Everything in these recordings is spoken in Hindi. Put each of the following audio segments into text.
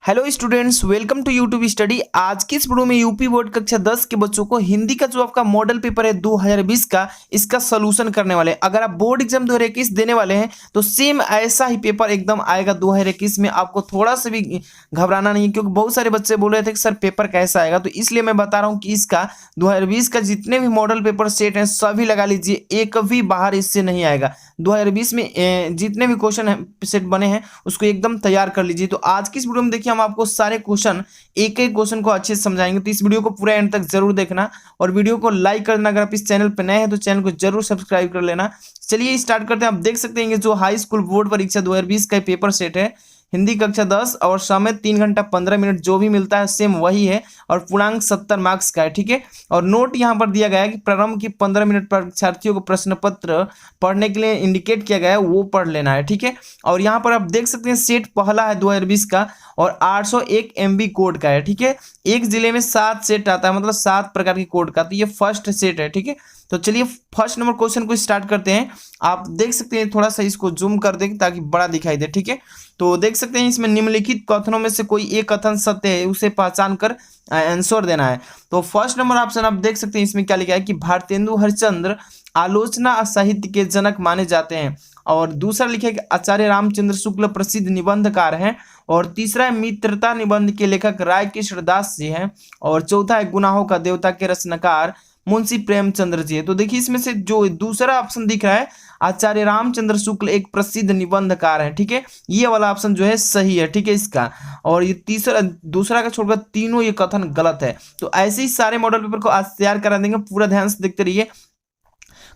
Hello students, welcome to YouTube study. आज की इस वीडियो में यूपी बोर्ड कक्षा 10 के बच्चों को हिंदी का जो आपका मॉडल पेपर है 2020 का, इसका सॉल्यूशन करने वाले हैं। अगर आप बोर्ड एग्जाम 2021 देने वाले हैं तो सेम ऐसा ही पेपर एकदम आएगा 2021 में। आपको थोड़ा सा भी घबराना नहीं है, क्योंकि बहुत सारे बच्चे बोल रहे थे कि सर पेपर कैसा आएगा, तो इसलिए मैं बता रहा हूँ कि इसका 2020 का जितने भी मॉडल पेपर सेट हैं सभी लगा लीजिए, एक भी बाहर इससे नहीं आएगा। 2020 में जितने भी क्वेश्चन सेट बने हैं उसको एकदम तैयार कर लीजिए। तो आज की इस वीडियो में देखिए हम आपको सारे क्वेश्चन एक एक क्वेश्चन को अच्छे से समझाएंगे, तो इस वीडियो को पूरा एंड तक जरूर देखना और वीडियो को लाइक करना। अगर आप इस चैनल पर नए हैं तो चैनल को जरूर सब्सक्राइब कर लेना। चलिए स्टार्ट करते हैं। आप देख सकते हैं कि जो हाई स्कूल बोर्ड परीक्षा 2020 का पेपर सेट है, हिंदी कक्षा 10 और समय 3 घंटा 15 मिनट जो भी मिलता है सेम वही है, और पूर्णांक 70 मार्क्स का है। ठीक है, और नोट यहाँ पर दिया गया है कि प्रारंभ की 15 मिनट पर परीक्षार्थियों को प्रश्न पत्र पढ़ने के लिए इंडिकेट किया गया है, वो पढ़ लेना है। ठीक है, और यहाँ पर आप देख सकते हैं सेट पहला है 2020 का और 801 MB कोड का है। ठीक है, एक जिले में 7 सेट आता है, मतलब 7 प्रकार के कोड का, तो ये फर्स्ट सेट है। ठीक है, तो चलिए फर्स्ट नंबर क्वेश्चन को स्टार्ट करते हैं। आप देख सकते हैं, थोड़ा सा इसको जूम कर दें ताकि बड़ा दिखाई दे। ठीक है, तो देख सकते हैं इसमें निम्नलिखित कथनों में से कोई एक कथन सत्य है, उसे पहचान कर आंसर देना है। तो फर्स्ट नंबर ऑप्शन आप देख सकते हैं, इसमें क्या लिखा है कि भारतेंदु हरिश्चंद्र आलोचना साहित्य के जनक माने जाते हैं, और दूसरा लिखा है कि आचार्य रामचंद्र शुक्ल प्रसिद्ध निबंधकार हैं, और तीसरा है मित्रता निबंध के लेखक राय कृष्ण दास जी हैं, और चौथा है गुनाहों का देवता के रचनाकार मुंशी प्रेमचंद्र जी है। तो देखिए इसमें से जो दूसरा ऑप्शन दिख रहा है आचार्य रामचंद्र शुक्ल एक प्रसिद्ध निबंधकार है। ठीक है, ये वाला ऑप्शन जो है सही है। ठीक है इसका, और ये तीसरा दूसरा का छोड़कर तीनों ये कथन गलत है। तो ऐसे ही सारे मॉडल पेपर को आज तैयार करा देंगे, पूरा ध्यान से देखते रहिए।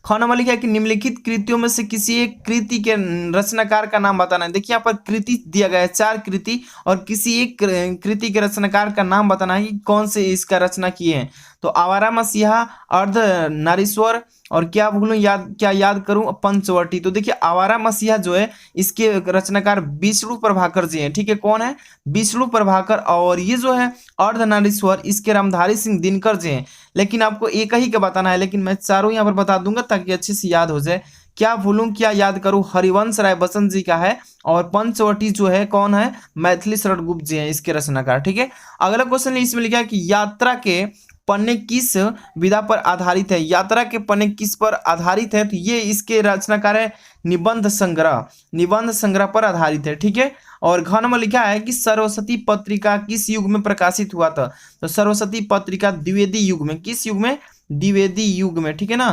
ख नंबर लिखा है कि निम्नलिखित कृतियों में से किसी एक कृति के रचनाकार का नाम बताना है। देखिए यहाँ पर कृति दिया गया है 4 कृति, और किसी एक कृति के रचनाकार का नाम बताना है कि कौन से इसका रचना किए हैं। तो आवारा मसीहा, अर्ध नारीश्वर, और क्या भूलूं याद करूं, पंचवटी। तो देखिए आवारा मसीहा जो है इसके रचनाकार विष्णु प्रभाकर जी हैं। ठीक है, कौन है? विष्णु प्रभाकर। और ये जो है अर्धनारीश्वर, इसके रामधारी सिंह दिनकर जी हैं। लेकिन आपको एक ही का बताना है, लेकिन मैं चारों यहाँ पर बता दूंगा ताकि अच्छे से याद हो जाए। क्या भूलूं क्या याद करूं हरिवंश राय बसंत जी का है, और पंचवटी जो है कौन है? मैथिली शरण गुप्त जी हैं इसके रचनाकार। ठीक है, अगला क्वेश्चन इसमें लिखा है कि यात्रा के पन्ने किस विधा पर आधारित है। यात्रा के पन्ने किस पर आधारित है? तो ये इसके रचनाकार है निबंध संग्रह पर आधारित है। ठीक है, और घ नंबर लिखा है कि सरस्वती पत्रिका किस युग में प्रकाशित हुआ था। तो सरस्वती पत्रिका द्विवेदी युग में। किस युग में? द्विवेदी युग में। ठीक है ना,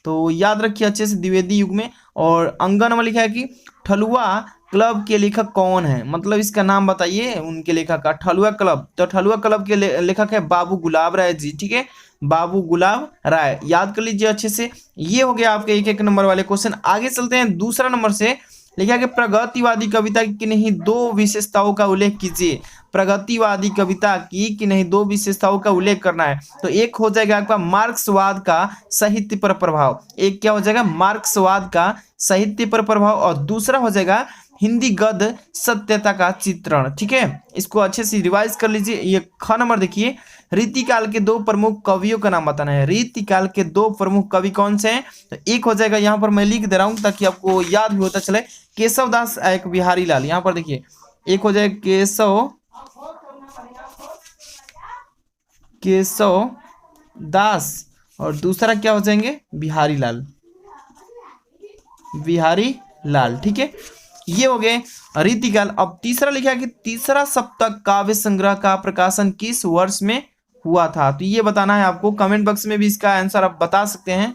तो याद रखिए अच्छे से, द्विवेदी युग में। और अंग नंबर लिखा है कि ठलुआ क्लब के लेखक कौन है, मतलब इसका नाम बताइए उनके लेखक का। ठलुआ क्लब, तो ठलुआ क्लब के लेखक है बाबू गुलाब राय जी। ठीक है, बाबू गुलाब राय, याद कर लीजिए अच्छे से। ये हो गया आपके एक एक नंबर वाले क्वेश्चन। आगे चलते हैं दूसरा नंबर से। लिखा कि प्रगतिवादी कविता की किन्हीं 2 विशेषताओं का उल्लेख कीजिए। प्रगतिवादी कविता की किन्हीं 2 विशेषताओं का उल्लेख करना है। तो एक हो जाएगा आपका मार्क्सवाद का साहित्य पर प्रभाव, एक क्या हो जाएगा? मार्क्सवाद का साहित्य पर प्रभाव, और दूसरा हो जाएगा हिंदी गद्य सत्यता का चित्रण। ठीक है, इसको अच्छे से रिवाइज कर लीजिए। ये ख नंबर देखिए, रीतिकाल के 2 प्रमुख कवियों का नाम बताना है। रीतिकाल के 2 प्रमुख कवि कौन से हैं? तो एक हो जाएगा, यहाँ पर मैं लिख दे रहा हूँ ताकि आपको याद भी होता चले, केशवदास एक बिहारी लाल। यहाँ पर देखिए एक हो जाएगा केशव दास, और दूसरा क्या हो जाएंगे? बिहारी लाल। ठीक है, ये हो गए रीतिकाल। अब तीसरा लिखा है कि तीसरा सप्तक काव्य संग्रह का प्रकाशन किस वर्ष में हुआ था। तो ये बताना है आपको, कमेंट बॉक्स में भी इसका आंसर आप बता सकते हैं।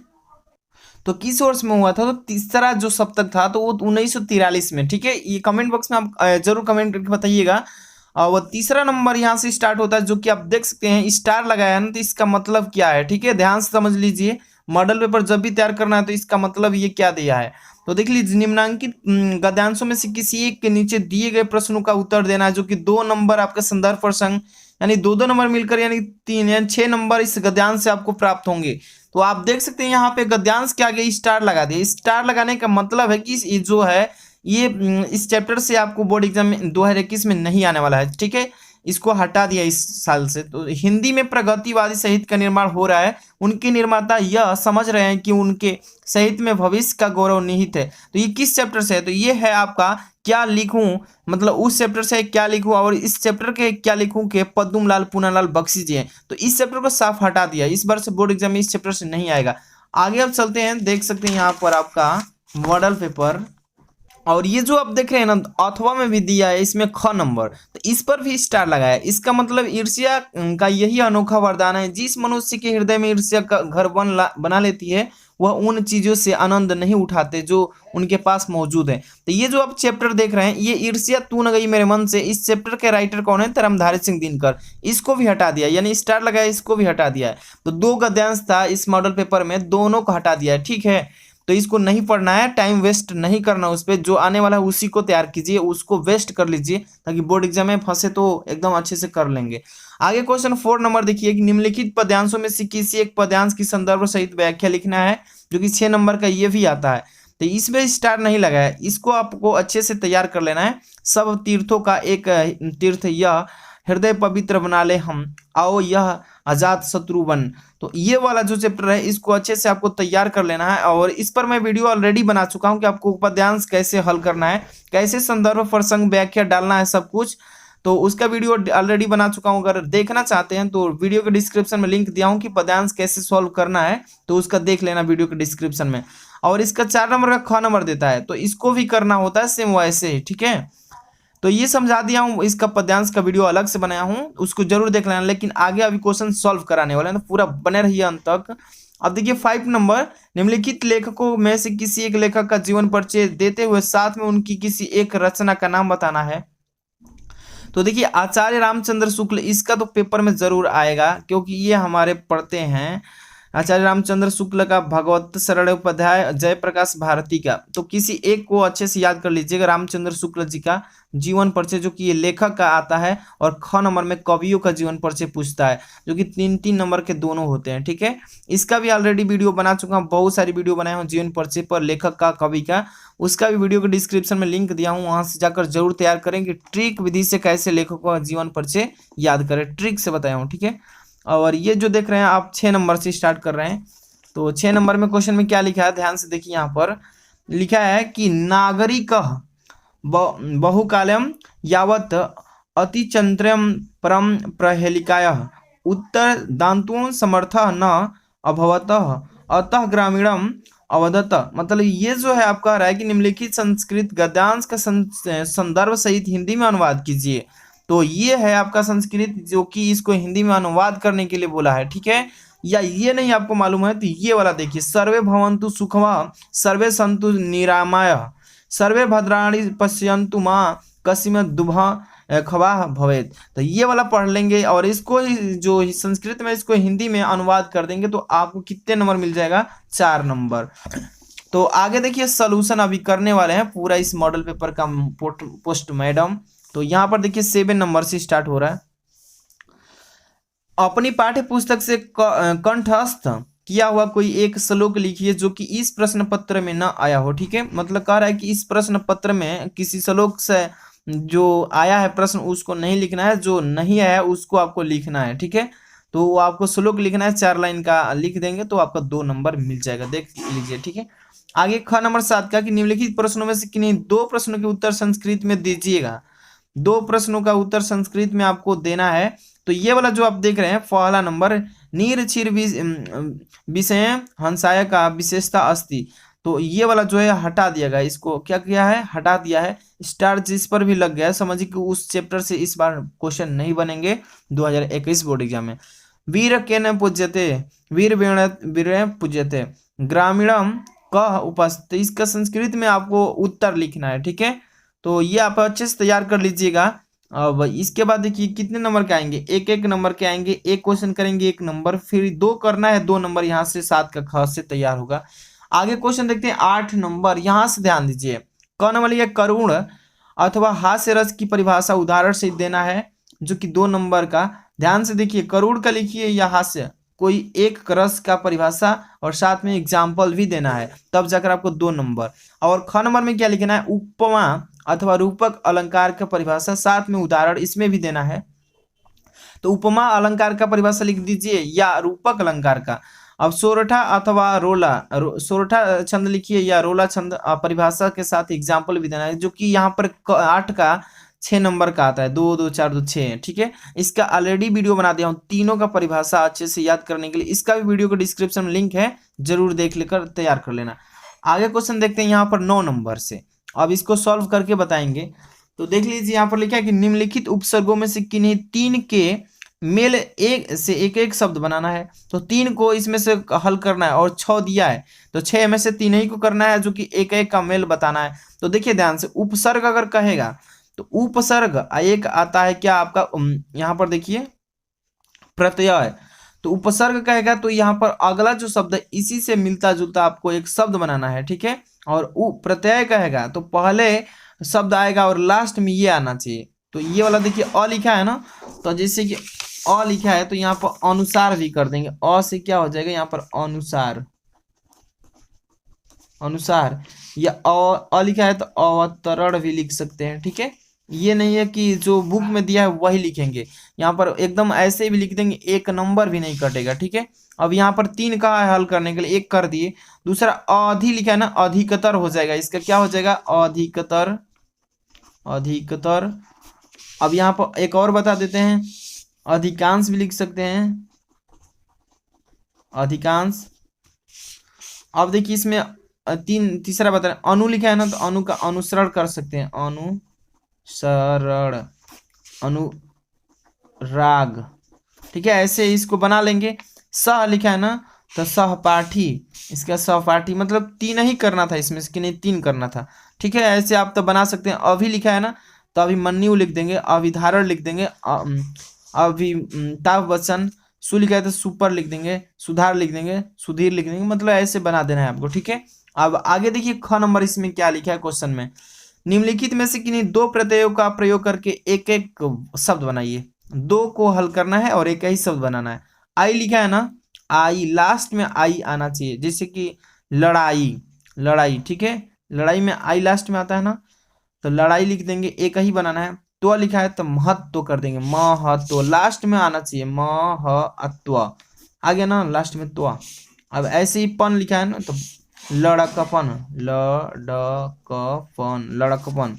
तो किस वर्ष में हुआ था? तो तीसरा जो सप्तक था तो वो 1943 में। ठीक है, ये कमेंट बॉक्स में आप जरूर कमेंट करके बताइएगा। और वो तीसरा नंबर यहाँ से स्टार्ट होता है, जो कि आप देख सकते हैं स्टार लगाया है ना, तो इसका मतलब क्या है? ठीक है, ध्यान से समझ लीजिए। मॉडल पेपर जब भी तैयार करना है तो इसका मतलब ये क्या दिया है। तो देख लीजिए, निम्नांकित गद्यांशों में से किसी एक के नीचे दिए गए प्रश्नों का उत्तर देना है, जो कि 2 नंबर आपका संदर्भ प्रसंग, यानी 2-2 नंबर मिलकर यानी 3 यानी 6 नंबर इस गद्यांश से आपको प्राप्त होंगे। तो आप देख सकते हैं यहाँ पे गद्यांश के आगे स्टार लगा दिए। स्टार लगाने का मतलब है कि जो है ये इस चैप्टर से आपको बोर्ड एग्जाम में 2021 में नहीं आने वाला है। ठीक है, इसको हटा दिया इस साल से। तो हिंदी में प्रगतिवादी साहित्य का निर्माण हो रहा है। उनके निर्माता यह समझ रहे हैं कि उनके साहित्य में भविष्य का गौरव निहित है। तो ये किस चैप्टर से है? तो ये है आपका क्या लिखूं, मतलब उस चैप्टर से क्या लिखूं और इस चैप्टर के क्या लिखूं के पद्मलाल पूनालाल बख्शी जी हैं। तो इस चैप्टर को साफ हटा दिया, इस बार से बोर्ड एग्जाम में इस चैप्टर से नहीं आएगा। आगे अब चलते हैं, देख सकते हैं यहाँ पर आपका मॉडल पेपर, और ये जो आप देख रहे हैं ना अथवा में भी दिया है इसमें ख नंबर, तो इस पर भी स्टार लगाया है। इसका मतलब ईर्ष्या का यही अनोखा वरदान है। जिस मनुष्य के हृदय में ईर्ष्या का घर बना लेती है वह उन चीजों से आनंद नहीं उठाते जो उनके पास मौजूद है। तो ये जो आप चैप्टर देख रहे हैं ये ईर्ष्या तू न गई मेरे मन से, इस चैप्टर के राइटर कौन है? धर्मधारी सिंह दिनकर। इसको भी हटा दिया, यानी स्टार लगाया, इसको भी हटा दिया है। तो 2 गद्यांश था इस मॉडल पेपर में, दोनों को हटा दिया है। ठीक है, तो इसको नहीं पढ़ना है, टाइम वेस्ट नहीं करना उस पर, जो आने वाला है उसी को तैयार कीजिए, उसको वेस्ट कर लीजिए ताकि बोर्ड एग्जाम में फंसे तो एकदम अच्छे से कर लेंगे। आगे क्वेश्चन 4 नंबर देखिए कि निम्नलिखित पद्यांशों में से किसी एक पद्यांश की संदर्भ सहित व्याख्या लिखना है, जो कि 6 नंबर का ये भी आता है। तो इसमें स्टार नहीं लगा है, इसको आपको अच्छे से तैयार कर लेना है। सब तीर्थों का एक तीर्थ यह, हृदय पवित्र बना ले हम, आओ यह आजाद शत्रु बन। तो ये वाला जो चैप्टर है इसको अच्छे से आपको तैयार कर लेना है, और इस पर मैं वीडियो ऑलरेडी बना चुका हूं कि आपको पद्यांश कैसे हल करना है, कैसे संदर्भ प्रसंग व्याख्या डालना है, सब कुछ। तो उसका वीडियो ऑलरेडी बना चुका हूं, अगर देखना चाहते हैं तो वीडियो के डिस्क्रिप्शन में लिंक दिया हूं कि पद्यांश कैसे सॉल्व करना है, तो उसका देख लेना वीडियो के डिस्क्रिप्शन में। और इसका 4 नंबर का ख नंबर देता है, तो इसको भी करना होता है सेम वैसे ही। ठीक है, तो ये समझा दिया हूँ, इसका पद्यांश का वीडियो अलग से बनाया हूँ, उसको जरूर देख लेना। लेकिन आगे अभी क्वेश्चन सॉल्व कराने वाले हैं तो पूरा बने रहिए अंत तक। अब देखिए 5 नंबर, निम्नलिखित लेखकों में से किसी एक लेखक का जीवन परिचय देते हुए साथ में उनकी किसी एक रचना का नाम बताना है। तो देखिए आचार्य रामचंद्र शुक्ल, इसका तो पेपर में जरूर आएगा क्योंकि ये हमारे पढ़ते हैं। आचार्य रामचंद्र शुक्ल का भगवत शरणोपाध्याय, जयप्रकाश भारती का, तो किसी एक को अच्छे से याद कर लीजिएगा। रामचंद्र शुक्ल जी का जीवन परिचय जो कि ये लेखक का आता है, और ख नंबर में कवियों का जीवन परिचय पूछता है जो कि 3-3 नंबर के दोनों होते हैं। ठीक है, इसका भी ऑलरेडी वीडियो बना चुका हूँ, बहुत सारी वीडियो बनाया हूँ जीवन परिचय पर लेखक का, कवि का, उसका भी वीडियो के डिस्क्रिप्शन में लिंक दिया हूँ, वहां से जाकर जरूर तैयार करें कि ट्रिक विधि से कैसे लेखकों का जीवन परिचय याद करें, ट्रिक से बताया हूँ। ठीक है, और ये जो देख रहे हैं आप 6 नंबर से स्टार्ट कर रहे हैं। तो 6 नंबर में क्वेश्चन में क्या लिखा है, ध्यान से देखिए। यहाँ पर लिखा है कि नागरिक बहुकालम यावत अतिचंद्रम परम प्रहेलिकाय उत्तर दांतुओं समर्थ न अभवत अतः ग्रामीणम अवदत। मतलब ये जो है आपका रहा है कि निम्नलिखित संस्कृत गद्यांश का संदर्भ सहित हिंदी में अनुवाद कीजिए। तो ये है आपका संस्कृत जो कि इसको हिंदी में अनुवाद करने के लिए बोला है। ठीक है, या ये नहीं आपको मालूम है तो ये वाला देखिए, सर्वे भवन्तु सुखमा सर्वे सन्तु निरामय सर्वे भद्राणि पश्यन्तु मां कस्मिं दुभा खवाह भवेत। तो ये वाला पढ़ लेंगे और इसको जो संस्कृत में इसको हिंदी में अनुवाद कर देंगे तो आपको कितने नंबर मिल जाएगा? 4 नंबर। तो आगे देखिए सॉल्यूशन अभी करने वाले हैं पूरा इस मॉडल पेपर का पोस्ट मैडम। तो यहाँ पर देखिए 7 नंबर से स्टार्ट हो रहा है। अपनी पाठ्य पुस्तक से कंठस्थ किया हुआ कोई एक श्लोक लिखिए जो कि इस प्रश्न पत्र में न आया हो। ठीक है, मतलब कह रहा है कि इस प्रश्न पत्र में किसी श्लोक से जो आया है प्रश्न उसको नहीं लिखना है, जो नहीं आया है उसको आपको लिखना है। ठीक है, तो वो आपको श्लोक लिखना है, 4 लाइन का लिख देंगे तो आपका 2 नंबर मिल जाएगा, देख लीजिए। ठीक है, आगे ख नंबर 7 का कि निम्नलिखित प्रश्नों में से किन्हीं 2 प्रश्नों के उत्तर संस्कृत में दीजिएगा। 2 प्रश्नों का उत्तर संस्कृत में आपको देना है। तो ये वाला जो आप देख रहे हैं पहला नंबर, नीर क्षीर विषय हंसाय का विशेषता अस्ति। तो ये वाला जो है हटा दिया गया, इसको क्या किया है? हटा दिया है। स्टार जिस पर भी लग गया है समझिए कि उस चैप्टर से इस बार क्वेश्चन नहीं बनेंगे 2021 बोर्ड एग्जाम में। वीर के न पूज्यते वीर वीर पूज्यते ग्रामीणम कह उपस्थित, इसका संस्कृत में आपको उत्तर लिखना है। ठीक है, तो ये आप अच्छे से तैयार कर लीजिएगा। अब इसके बाद देखिए कितने नंबर के आएंगे, 1-1 नंबर के आएंगे। एक क्वेश्चन करेंगे 1 नंबर, फिर 2 करना है 2 नंबर, यहाँ से 7 का ख से तैयार होगा। आगे क्वेश्चन देखते हैं 8 नंबर, यहाँ से ध्यान दीजिए। क नंबर लिया करुण अथवा हास्य रस की परिभाषा उदाहरण से देना है जो कि 2 नंबर का। ध्यान से देखिए, करुण का लिखिए या हास्य, कोई एक रस का परिभाषा और साथ में एग्जाम्पल भी देना है, तब जाकर आपको 2 नंबर। और ख नंबर में क्या लिखना है? उपमा अथवा रूपक अलंकार का परिभाषा साथ में उदाहरण इसमें भी देना है। तो उपमा अलंकार का परिभाषा लिख दीजिए या रूपक अलंकार का। अब सोरठा अथवा रोला सोरठा छंद लिखिए या रोला छंद परिभाषा के साथ एग्जाम्पल भी देना है, जो कि यहाँ पर 8 का 6 नंबर का आता है, 2 2 4 2 6, ठीक है। इसका ऑलरेडी वीडियो बना दिया हूँ तीनों का परिभाषा अच्छे से याद करने के लिए, इसका भी वीडियो को डिस्क्रिप्शन में लिंक है, जरूर देख लेकर तैयार कर लेना। आगे क्वेश्चन देखते हैं यहाँ पर 9 नंबर से, अब इसको सॉल्व करके बताएंगे। तो देख लीजिए यहाँ पर लिखा है कि निम्नलिखित उपसर्गों में से किन्हीं 3 के मेल एक से एक शब्द बनाना है। तो 3 को इसमें से हल करना है और 6 दिया है, तो 6 में से 3 ही को करना है, जो कि एक एक का मेल बताना है। तो देखिए ध्यान से, उपसर्ग अगर कहेगा तो उपसर्ग एक आता है क्या आपका, यहाँ पर देखिए प्रत्यय। तो उपसर्ग कहेगा तो यहाँ पर अगला जो शब्द है इसी से मिलता जुलता आपको एक शब्द बनाना है, ठीक है। और प्रत्यय कहेगा तो पहले शब्द आएगा और लास्ट में ये आना चाहिए। तो ये वाला देखिए अ लिखा है ना, तो जैसे कि अ लिखा है तो यहाँ पर अनुसार भी कर देंगे, अ से क्या हो जाएगा यहाँ पर अनुसार, अनुसार, या अ लिखा है तो अवतरण भी लिख सकते हैं, ठीक है। ये नहीं है कि जो बुक में दिया है वही लिखेंगे, यहाँ पर एकदम ऐसे भी लिख देंगे, एक नंबर भी नहीं कटेगा, ठीक है। अब यहाँ पर 3 का है हल करने के लिए, 1 कर दिए। दूसरा अधि लिखा है ना, अधिकतर हो जाएगा, इसका क्या हो जाएगा अधिकतर, अधिकतर। अब यहाँ पर एक और बता देते हैं, अधिकांश भी लिख सकते हैं, अधिकांश। अब देखिए इसमें तीसरा बता रहे अनु लिखा है ना, तो अनु का अनुसरण कर सकते हैं, अनुसरण, अनुराग, ठीक है। ऐसे इसको बना लेंगे। सह लिखा है ना, तो सहपाठी, इसका सहपाठी मतलब 3 ही करना था इसमें से, कि नहीं 3 करना था, ठीक है। ऐसे आप तो बना सकते हैं। अभी लिखा है ना, तो अभिमन्यु लिख देंगे, अभिधारण लिख देंगे, अभिताभ बच्चन। सु लिखा है तो सुपर लिख देंगे, सुधार लिख देंगे, सुधीर लिख देंगे, मतलब ऐसे बना देना है आपको, ठीक है। अब आगे देखिए ख नंबर, इसमें क्या लिखा है क्वेश्चन में, निम्नलिखित में से किन्हीं 2 प्रत्ययों का प्रयोग करके एक एक शब्द बनाइए। 2 को हल करना है और एक ही शब्द बनाना है। आई लिखा है ना, आई, लास्ट में आई आना चाहिए, जैसे कि लड़ाई, लड़ाई, ठीक है। लड़ाई में आई लास्ट में आता है ना, तो लड़ाई लिख देंगे, एक ही बनाना है। त्व लिखा है तो महत्व कर देंगे, महत्व, लास्ट में आना चाहिए, महत्व आ गया ना, लास्ट में त्व। अब ऐसे ही पन लिखा है ना, तो लड़कपन, लड़कपन, लड़कपन,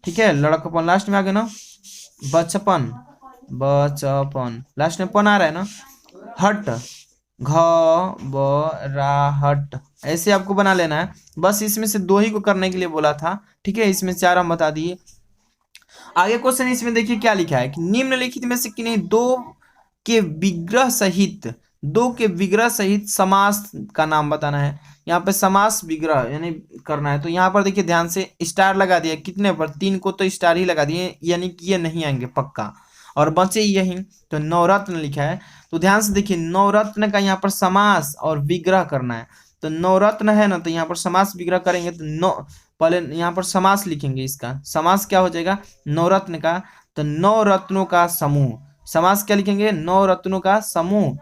ठीक है, लड़कपन लास्ट में आ गया ना। बचपन, बचपन, लास्ट में पन आ रहा है ना। हट, घबराहट, ऐसे आपको बना लेना है। बस इसमें से 2 ही को करने के लिए बोला था, ठीक है। इसमें 4 हम बता दिए। आगे क्वेश्चन इसमें देखिए क्या लिखा है कि निम्नलिखित में से किन्हीं 2 के विग्रह सहित, 2 के विग्रह सहित समास का नाम बताना है। यहाँ पे समास विग्रह यानी करना है, तो यहाँ पर देखिए ध्यान से स्टार लगा दिया, कितने पर 3 को तो स्टार ही लगा दिए, यानी कि ये नहीं आएंगे पक्का, और बचे यही। तो नवरत्न लिखा है, तो ध्यान से देखिए नवरत्न का यहाँ पर समास और विग्रह करना है। तो नवरत्न है ना, तो यहाँ पर समास विग्रह करेंगे तो नौ, पहले यहाँ पर समास लिखेंगे, इसका समास क्या हो जाएगा नवरत्न का, तो 9 रत्नों का समूह। समास क्या लिखेंगे, 9 रत्नों का समूह,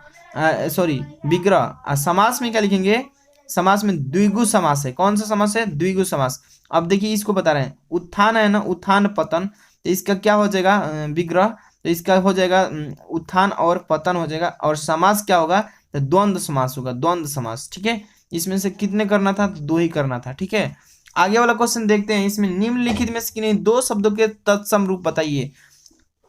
सॉरी विग्रह। समास में क्या लिखेंगे, समास में द्विगु समास है। कौन सा समास है, द्विगु समास। अब देखिए इसको बता रहे हैं, उत्थान है ना, उत्थान पतन, तो इसका क्या हो जाएगा विग्रह, तो इसका हो जाएगा उत्थान और पतन हो जाएगा। और समास क्या होगा, तो द्वंद्व समास होगा, द्वंद्व समास, ठीक है। इसमें से कितने करना था, 2 ही करना था, ठीक है। आगे वाला क्वेश्चन देखते हैं, इसमें निम्नलिखित में से किन्हीं 2 शब्दों के तत्सम रूप बताइए।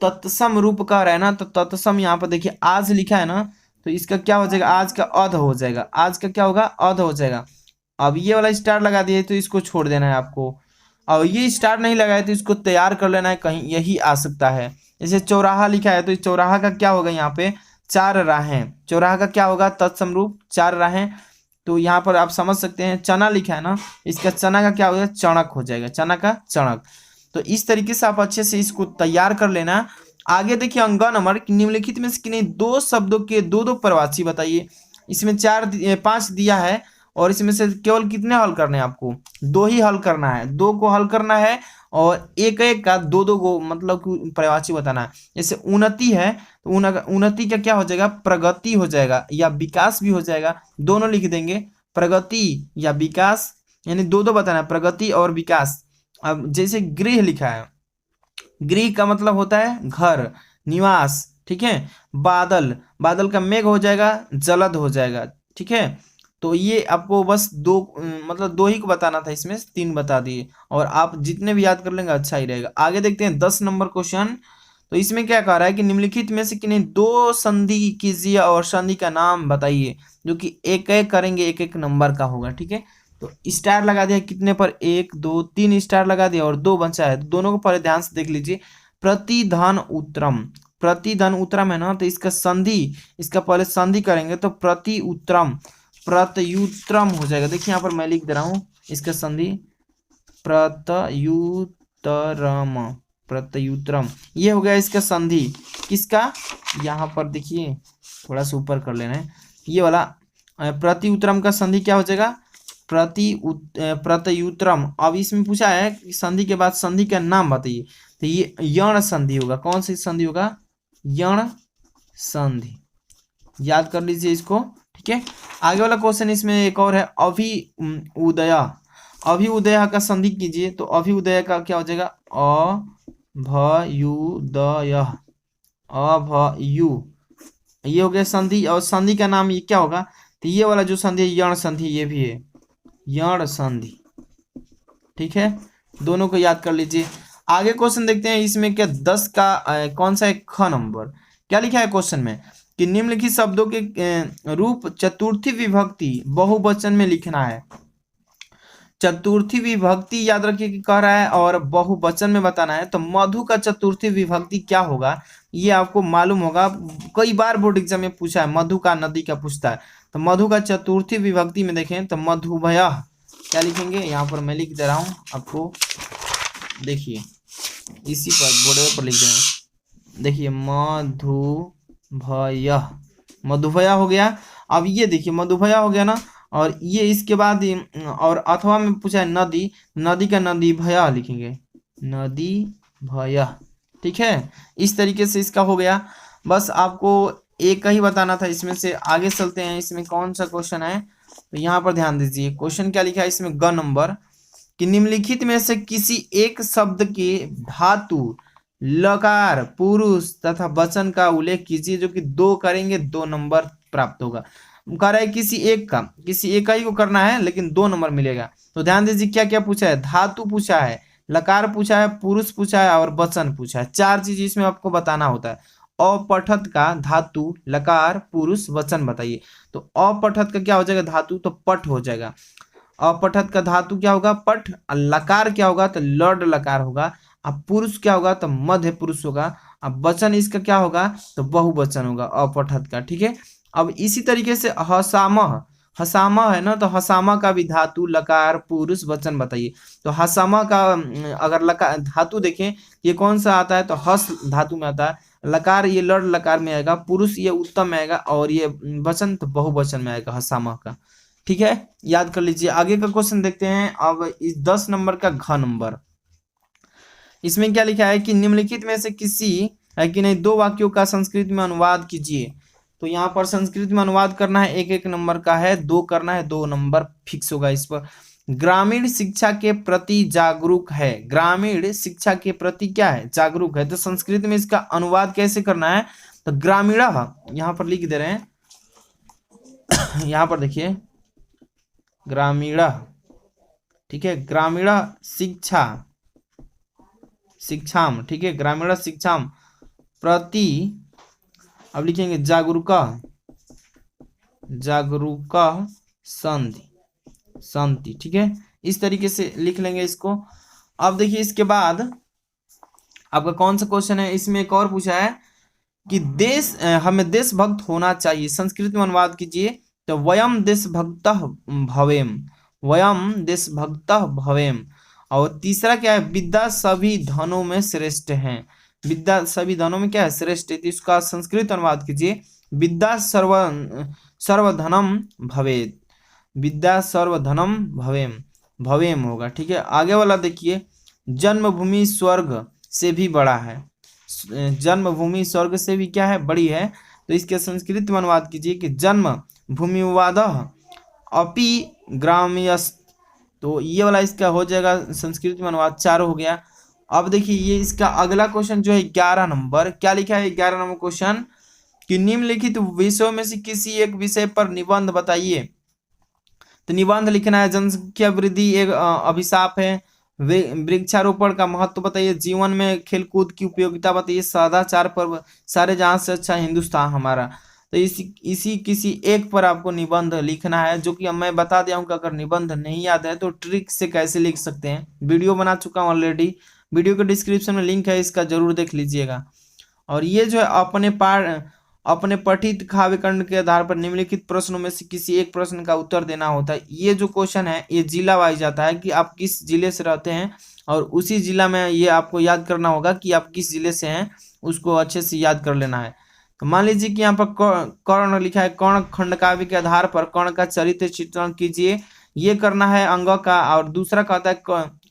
तत्सम रूप का रहा है ना, तो तत्सम यहाँ पर देखिए आज लिखा है ना, तो इसका क्या हो जाएगा, आज का अध हो जाएगा, आज का क्या होगा अध हो जाएगा। अब ये वाला स्टार लगा दिए तो इसको छोड़ देना है आपको, और ये स्टार नहीं लगाए तो इसको तैयार कर लेना है, कहीं यही आ सकता है। जैसे चौराहा लिखा है, तो इस चौराहा का क्या होगा, यहाँ पे 4 राहें, चौराहा का क्या होगा तत्सम रूप 4 राहें। तो यहाँ पर आप समझ सकते हैं, चना लिखा है ना, इसका चना का क्या हो जाएगा, चणक हो जाएगा, चना का चणक। तो इस तरीके से आप अच्छे से इसको तैयार कर लेना। आगे देखिए अंक नंबर, निम्नलिखित में से किन्हीं 2 शब्दों के 2 प्रवाची बताइए। इसमें 5 दिया है, और इसमें से केवल कितने हल करने हैं आपको, 2 ही हल करना है, 2 को हल करना है, और एक एक का 2 को मतलब प्रवाची बताना है। जैसे उन्नति है, तो उन्नति का क्या हो जाएगा, प्रगति हो जाएगा, या विकास भी हो जाएगा, दोनों लिख देंगे, प्रगति या विकास, यानी 2 बताना है, प्रगति और विकास। अब जैसे गृह लिखा है, गृह का मतलब होता है घर, निवास, ठीक है। बादल, बादल का मेघ हो जाएगा जलद हो जाएगा, ठीक है। तो ये आपको बस दो मतलब दो ही को बताना था, इसमें 3 बता दिए, और आप जितने भी याद कर लेंगे अच्छा ही रहेगा। आगे देखते हैं 10 नंबर क्वेश्चन। तो इसमें क्या कह रहा है कि निम्नलिखित में से किन्हीं दो संधि कीजिए और संधि का नाम बताइए, जो कि एक एक करेंगे, एक एक नंबर का होगा, ठीक है। तो स्टार लगा दिया कितने पर, 1 2 3 स्टार लगा दिया और 2 बचा है, तो दोनों को पहले ध्यान से देख लीजिए। प्रतिधन उत्तरम, प्रतिधन उत्तरम है ना, तो इसका संधि, इसका पहले संधि करेंगे तो प्रति उत्तरम, प्रत्युत्तरम हो जाएगा। देखिए यहाँ पर मैं लिख दे रहा हूँ इसका संधि, प्रत्युत्तरम, प्रत्युत्तरम, ये हो गया इसका संधि किसका, यहाँ पर देखिए थोड़ा सा ऊपर कर लेना है, ये वाला प्रत्युत्तरम का संधि क्या हो जाएगा, प्रत्युत्तरम। अब इसमें पूछा है कि संधि के बाद संधि का नाम बताइए, तो ये यण संधि होगा। कौन सी संधि होगा, यण संधि, याद कर लीजिए इसको, ठीक है। आगे वाला क्वेश्चन इसमें एक और है, अभिउदय, अभिउदय का संधि कीजिए, तो अभिउदय का क्या हो जाएगा, अभयुदय, अभयु, ये हो गया संधि। और संधि का नाम ये क्या होगा, तो ये वाला जो संधि है यण संधि, ये भी है यण संधि, ठीक है। दोनों को याद कर लीजिए। आगे क्वेश्चन देखते हैं, इसमें क्या 10 का कौन सा है, ख नंबर। क्या लिखा है क्वेश्चन में कि निम्नलिखित शब्दों के रूप चतुर्थी विभक्ति बहुवचन में लिखना है। चतुर्थी विभक्ति याद रखिए कि कह रहा है और बहुवचन में बताना है। तो मधु का चतुर्थी विभक्ति क्या होगा, ये आपको मालूम होगा, कई बार बोर्ड एग्जाम में पूछा है, मधु का नदी का पूछता है। तो मधु का चतुर्थी विभक्ति में देखें तो मधुभयः, क्या लिखेंगे, यहाँ पर मैं लिख दे रहा हूँ आपको, देखिए इसी पर बोर्ड पर लिख दें, देखिए मधुभयः, मधुभयः हो गया। अब ये देखिए मधुभयः हो गया ना, और ये इसके बाद और अथवा में पूछा है नदी, नदी का नदी भया लिखेंगे, नदी भया, ठीक है। इस तरीके से इसका हो गया। बस आपको एक ही बताना था इसमें से। आगे चलते हैं, इसमें कौन सा क्वेश्चन है, तो यहाँ पर ध्यान दीजिए। क्वेश्चन क्या लिखा है इसमें, ग नंबर, कि निम्नलिखित में से किसी एक शब्द के धातु लकार पुरुष तथा वचन का उल्लेख कीजिए, जो कि 2 करेंगे 2 नंबर प्राप्त होगा। कह रहा है किसी एक का, किसी एक ही को करना है लेकिन 2 नंबर मिलेगा। तो ध्यान दीजिए क्या क्या पूछा है, धातु पूछा है, लकार पूछा है, पुरुष पूछा है और वचन पूछा है। 4 चीज इसमें आपको बताना होता है। अपठत का धातु लकार पुरुष वचन बताइए। तो अपठत का क्या हो जाएगा, धातु तो पठ हो जाएगा। अपठत का धातु क्या होगा, पठ। लकार क्या होगा, तो लड लकार होगा। अब पुरुष क्या होगा, तो मध्य पुरुष होगा। अब वचन इसका क्या होगा, तो बहुवचन होगा अपठत का, ठीक है। अब इसी तरीके से हसामह, हसामह है ना, तो हसामह का भी धातु लकार पुरुष वचन बताइए। तो हसामह का अगर लकार धातु देखें ये कौन सा आता है, तो हस धातु में आता है। लकार ये लड़ लकार में आएगा, पुरुष ये उत्तम में आएगा, और ये वचन तो बहुवचन में आएगा हसामह का, ठीक है। याद कर लीजिए। आगे का क्वेश्चन देखते हैं अब इस 10 नंबर का घ नंबर। इसमें क्या लिखा है कि निम्नलिखित में से किसी है कि नहीं 2 वाक्यों का संस्कृत में अनुवाद कीजिए। तो यहाँ पर संस्कृत में अनुवाद करना है, 1 1 नंबर का है, 2 करना है, 2 नंबर फिक्स होगा इस पर। ग्रामीण शिक्षा के प्रति जागरूक है, ग्रामीण शिक्षा के प्रति क्या है, जागरूक है। तो संस्कृत में इसका अनुवाद कैसे करना है, तो ग्रामीण यहाँ पर लिख दे रहे हैं यहाँ पर देखिए ग्रामीण, ठीक है, ग्रामीण शिक्षा, शिक्षाम, ठीक है, ग्रामीण शिक्षाम प्रति, अब लिखेंगे जागरूक, जागरूक संधि, संधि, ठीक है। इस तरीके से लिख लेंगे इसको। अब देखिए इसके बाद आपका कौन सा क्वेश्चन है, इसमें एक और पूछा है कि देश हमें देशभक्त होना चाहिए, संस्कृत में अनुवाद कीजिए। तो वयम देशभक्तः भवेम, वयम देशभक्तः भवेम। और तीसरा क्या है, विद्या सभी धनों में श्रेष्ठ है, विद्या सभी धनों में क्या है, श्रेष्ठ है। तो इसका संस्कृत अनुवाद कीजिए, विद्या सर्वधनम भवेत्, विद्या सर्वधनम भवेम, भवेम होगा, ठीक है। आगे वाला देखिए, जन्मभूमि स्वर्ग से भी बड़ा है, जन्मभूमि स्वर्ग से भी क्या है, बड़ी है। तो इसके संस्कृत में अनुवाद कीजिए कि जन्म भूमिवादः अपि ग्राम्यस्त। तो ये वाला इसका हो जाएगा संस्कृत में अनुवाद 4 हो गया। अब देखिए ये इसका अगला क्वेश्चन जो है 11 नंबर, क्या लिखा है 11 नंबर क्वेश्चन कि निम्नलिखित विषयों में से किसी एक विषय पर निबंध बताइए। तो निबंध लिखना है, जनसंख्या वृद्धि एक अभिशाप है, वृक्षारोपण का महत्व बताइए, जीवन में खेलकूद की उपयोगिता बताइए, सदाचार पर सारे जहां से अच्छा हिंदुस्तान हमारा। तो इसी किसी एक पर आपको निबंध लिखना है, जो कि अब मैं बता दिया हूँ कि अगर निबंध नहीं याद है तो ट्रिक से कैसे लिख सकते हैं, वीडियो बना चुका हूँ ऑलरेडी, वीडियो के डिस्क्रिप्शन में लिंक है, इसका जरूर देख लीजिएगा। और ये जो है अपने पठित काव्य खंड के आधार पर निम्नलिखित प्रश्नों में से किसी एक प्रश्न का उत्तर देना होता है। ये जो क्वेश्चन है ये जिला वाइज जाता है कि आप किस जिले से रहते हैं, और उसी जिला में ये आपको याद करना होगा कि आप किस जिले से हैं, उसको अच्छे से याद कर लेना है। तो मान लीजिए कि यहाँ पर कर्ण लिखा है, कर्ण खंड काव्य के आधार पर कर्ण का चरित्र चित्रण कीजिए, ये करना है अंग का। और दूसरा कहता है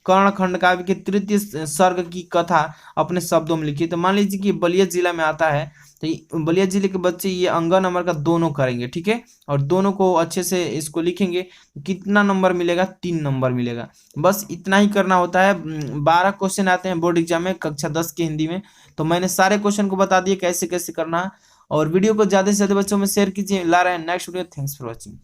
कर्ण खंड काव्य के तृतीय सर्ग की कथा अपने शब्दों में लिखिए। तो मान लीजिए कि बलिया जिला में आता है, तो बलिया जिले के बच्चे ये अंग नंबर का दोनों करेंगे, ठीक है, और दोनों को अच्छे से इसको लिखेंगे। कितना नंबर मिलेगा, 3 नंबर मिलेगा। बस इतना ही करना होता है। 12 क्वेश्चन आते हैं बोर्ड एग्जाम में कक्षा 10 के हिंदी में, तो मैंने सारे क्वेश्चन को बता दिए कैसे कैसे करना है। और वीडियो को ज्यादा से ज्यादा बच्चों में शेयर कीजिए। ला रहे हैं next video. Thanks for watching.